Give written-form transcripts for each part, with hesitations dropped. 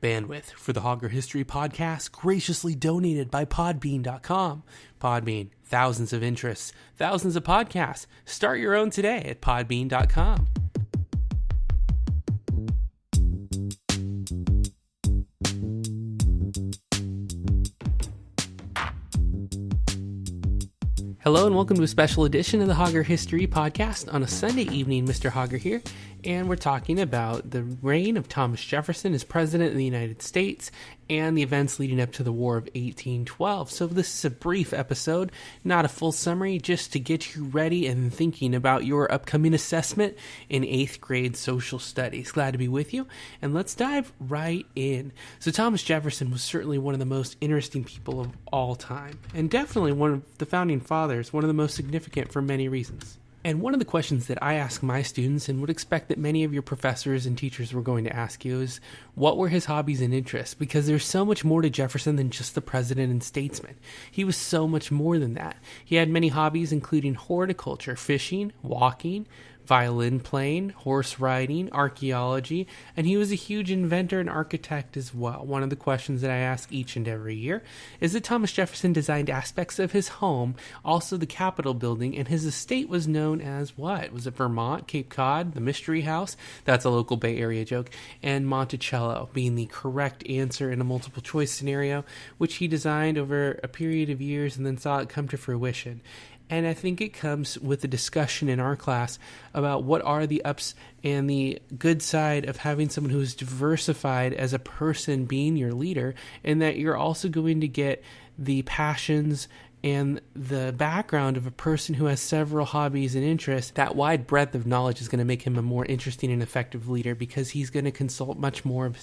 Bandwidth for the Hauger History Podcast graciously donated by Podbean.com. Podbean, thousands of interests, thousands of podcasts. Start your own today at Podbean.com. Hello and welcome to a special edition of the Hauger History Podcast on a Sunday evening. Mr. Hauger here, and we're talking about the reign of Thomas Jefferson as President of the United States and the events leading up to the War of 1812. So this is a brief episode, not a full summary, just to get you ready and thinking about your upcoming assessment in 8th grade social studies. Glad to be with you, and let's dive right in. So Thomas Jefferson was certainly one of the most interesting people of all time, and definitely one of the founding fathers, one of the most significant for many reasons. And one of the questions that I ask my students, and would expect that many of your professors and teachers were going to ask you, is what were his hobbies and interests? Because there's so much more to Jefferson than just the president and statesman. He was so much more than that. He had many hobbies, including horticulture, fishing, walking, violin playing, horse riding, archaeology, and he was a huge inventor and architect as well. One of the questions that I ask each and every year is that Thomas Jefferson designed aspects of his home, also the Capitol building, and his estate was known as what? Was it Vermont, Cape Cod, the Mystery House? That's a local Bay Area joke. And Monticello being the correct answer in a multiple choice scenario, which he designed over a period of years and then saw it come to fruition. And I think it comes with the discussion in our class about what are the ups and the good side of having someone who is diversified as a person being your leader, and that you're also going to get the passions and the background of a person who has several hobbies and interests. That wide breadth of knowledge is going to make him a more interesting and effective leader because he's going to consult much more of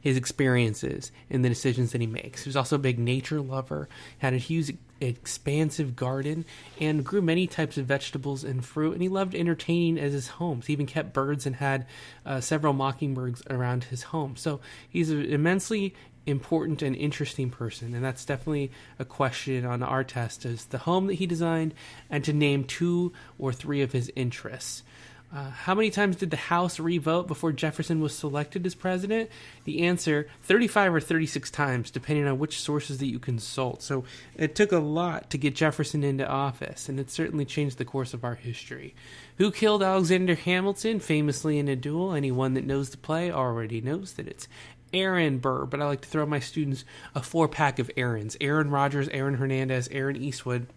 his experiences in the decisions that he makes. He was also a big nature lover, had a huge expansive garden, and grew many types of vegetables and fruit, and he loved entertaining as his homes. He even kept birds and had several mockingbirds around his home. So he's an immensely important and interesting person, and that's definitely a question on our test, is the home that he designed and to name 2 or 3 of his interests. How many times did the House re-vote before Jefferson was selected as president? The answer, 35 or 36 times, depending on which sources that you consult. So it took a lot to get Jefferson into office, and it certainly changed the course of our history. Who killed Alexander Hamilton, famously in a duel? Anyone that knows the play already knows that it's Aaron Burr, but I like to throw my students a 4-pack of Aarons. Aaron Rodgers, Aaron Hernandez, Aaron Eastwood,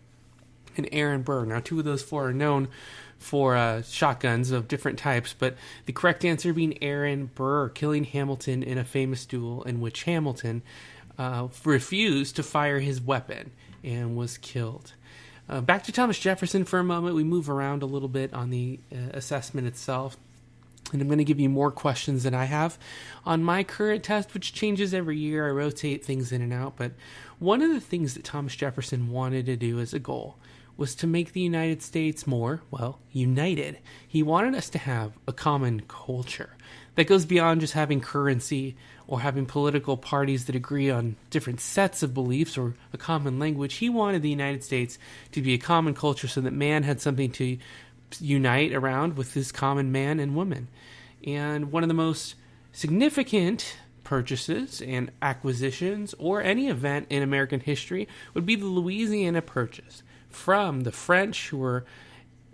and Aaron Burr. Now, 2 of those 4 are known for shotguns of different types, but the correct answer being Aaron Burr, killing Hamilton in a famous duel in which Hamilton refused to fire his weapon and was killed. Back to Thomas Jefferson for a moment. We move around a little bit on the assessment itself, and I'm going to give you more questions than I have on my current test, which changes every year. I rotate things in and out, but one of the things that Thomas Jefferson wanted to do as a goal was to make the United States more, united. He wanted us to have a common culture that goes beyond just having currency or having political parties that agree on different sets of beliefs or a common language. He wanted the United States to be a common culture so that man had something to unite around with this common man and woman. And one of the most significant purchases and acquisitions or any event in American history would be the Louisiana Purchase, from the French, who were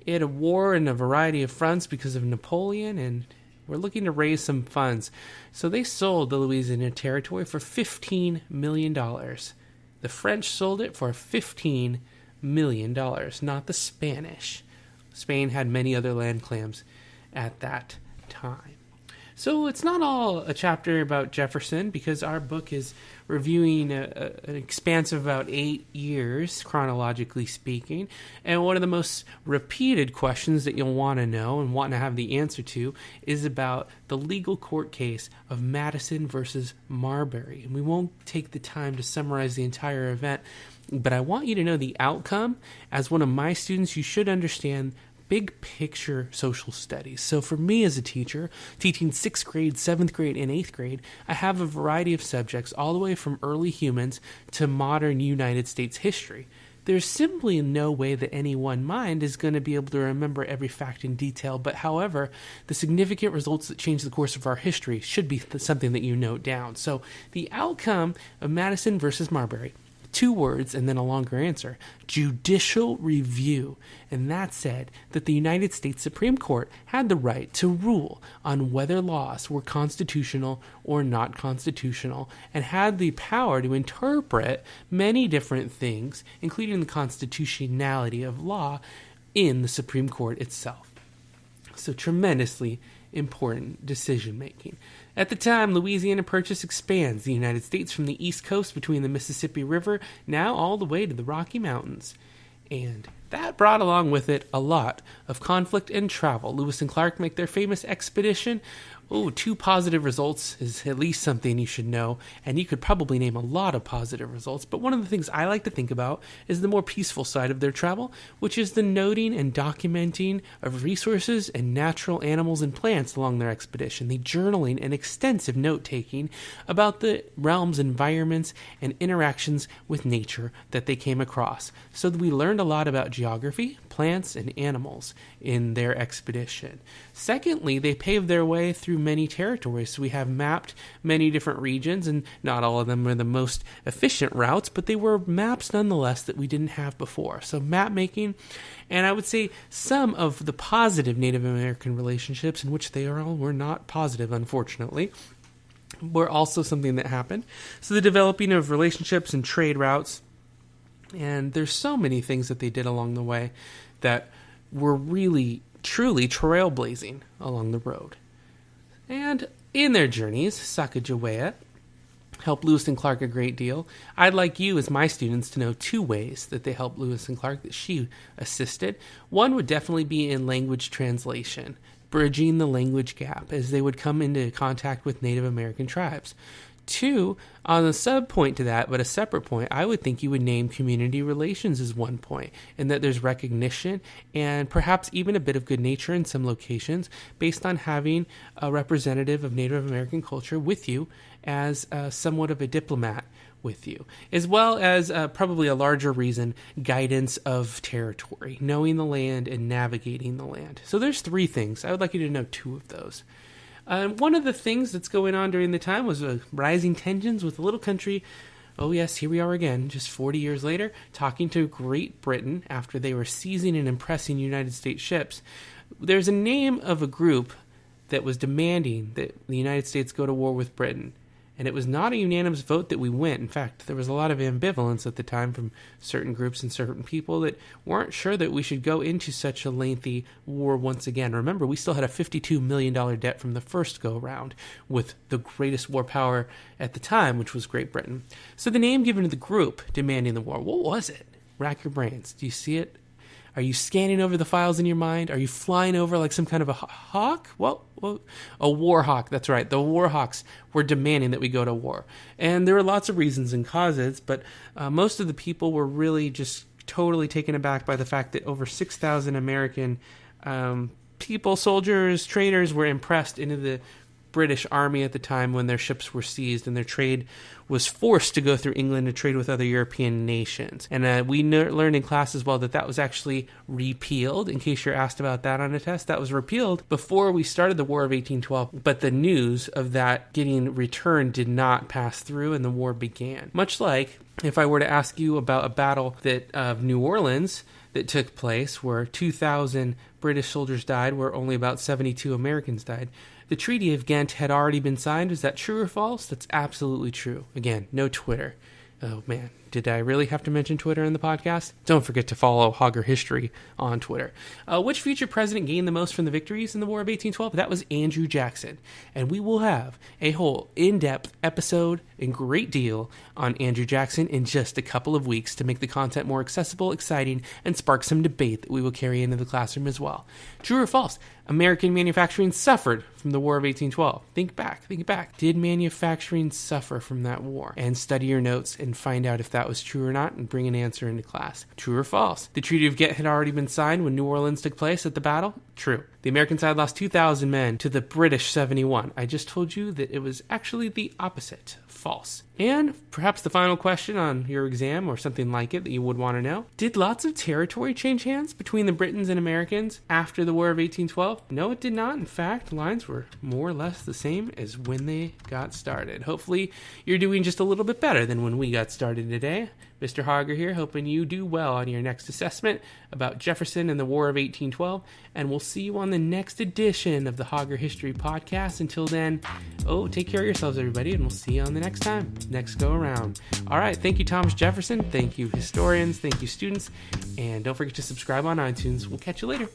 at a war in a variety of fronts because of Napoleon and were looking to raise some funds. So they sold the Louisiana Territory for $15 million. The French sold it for $15 million, not the Spanish. Spain had many other land claims at that time. So it's not all a chapter about Jefferson, because our book is reviewing an expanse of about 8 years, chronologically speaking. And one of the most repeated questions that you'll want to know and want to have the answer to is about the legal court case of Madison versus Marbury. And we won't take the time to summarize the entire event, but I want you to know the outcome. As one of my students, you should understand big picture social studies. So for me as a teacher, teaching 6th grade, 7th grade, and 8th grade, I have a variety of subjects all the way from early humans to modern United States history. there's simply no way that any one mind is going to be able to remember every fact in detail, but however, the significant results that change the course of our history should be something that you note down. So the outcome of Madison versus Marbury, 2 words and then a longer answer, judicial review. And that said that the United States Supreme Court had the right to rule on whether laws were constitutional or not constitutional, and had the power to interpret many different things, including the constitutionality of law, in the Supreme Court itself. So tremendously important decision making. At the time, Louisiana Purchase expands the United States from the East Coast between the Mississippi River now all the way to the Rocky Mountains. And that brought along with it a lot of conflict and travel. Lewis and Clark make their famous expedition. 2 positive results is at least something you should know, and you could probably name a lot of positive results, but one of the things I like to think about is the more peaceful side of their travel, which is the noting and documenting of resources and natural animals and plants along their expedition, the journaling and extensive note-taking about the realms, environments, and interactions with nature that they came across, so that we learned a lot about geography, plants, and animals in their expedition. Secondly, they paved their way through many territories. So we have mapped many different regions, and not all of them were the most efficient routes, but they were maps nonetheless that we didn't have before. So map making, and I would say some of the positive Native American relationships, in which they all were not positive, unfortunately, were also something that happened. So the developing of relationships and trade routes, and there's so many things that they did along the way that were really, truly trailblazing along the road. And in their journeys, Sacagawea helped Lewis and Clark a great deal. I'd like you, as my students, to know 2 ways that they helped Lewis and Clark, that she assisted. One would definitely be in language translation, bridging the language gap as they would come into contact with Native American tribes. 2, on a sub point to that, but a separate point, I would think you would name community relations as one point, and that there's recognition and perhaps even a bit of good nature in some locations based on having a representative of Native American culture with you as somewhat of a diplomat with you, as well as probably a larger reason, guidance of territory, knowing the land and navigating the land. So there's 3 things. I would like you to know 2 of those. One of the things that's going on during the time was rising tensions with the little country. Oh yes, here we are again, just 40 years later, talking to Great Britain after they were seizing and impressing United States ships. There's a name of a group that was demanding that the United States go to war with Britain. And it was not a unanimous vote that we went. In fact, there was a lot of ambivalence at the time from certain groups and certain people that weren't sure that we should go into such a lengthy war once again. Remember, we still had a $52 million debt from the first go-round with the greatest war power at the time, which was Great Britain. So the name given to the group demanding the war, what was it? Rack your brains. Do you see it? Are you scanning over the files in your mind? Are you flying over like some kind of a hawk? What? A war hawk. That's right. The war hawks were demanding that we go to war. And there were lots of reasons and causes, but most of the people were really just totally taken aback by the fact that over 6,000 American people, soldiers, traders were impressed into the British Army at the time when their ships were seized and their trade was forced to go through England to trade with other European nations. And we learned in class as well that that was actually repealed, in case you're asked about that on a test. That was repealed before we started the War of 1812, but the news of that getting returned did not pass through and the war began. Much like if I were to ask you about a battle that of New Orleans that took place where 2,000 British soldiers died, where only about 72 Americans died. The Treaty of Ghent had already been signed. Is that true or false? That's absolutely true. Again, no Twitter. Oh man, did I really have to mention Twitter in the podcast? Don't forget to follow Hauger History on Twitter. Which future president gained the most from the victories in the War of 1812? That was Andrew Jackson. And we will have a whole in-depth episode and great deal on Andrew Jackson in just a couple of weeks to make the content more accessible, exciting, and spark some debate that we will carry into the classroom as well. True or false? American manufacturing suffered from the War of 1812. Think back. Did manufacturing suffer from that war? And study your notes and find out if that was true or not and bring an answer into class. True or false? The Treaty of Ghent had already been signed when New Orleans took place at the battle? True. The American side lost 2,000 men to the British 71. I just told you that it was actually the opposite. False. And perhaps the final question on your exam or something like it that you would want to know. Did lots of territory change hands between the Britons and Americans after the War of 1812? No, it did not. In fact, lines were more or less the same as when they got started. Hopefully, you're doing just a little bit better than when we got started today. Mr. Hauger here, hoping you do well on your next assessment about Jefferson and the War of 1812. And we'll see you on the next edition of the Hauger History Podcast. Until then, take care of yourselves, everybody, and we'll see you on the next time. Next go around. All right. Thank you, Thomas Jefferson. Thank you, historians. Thank you, students. And don't forget to subscribe on iTunes. We'll catch you later.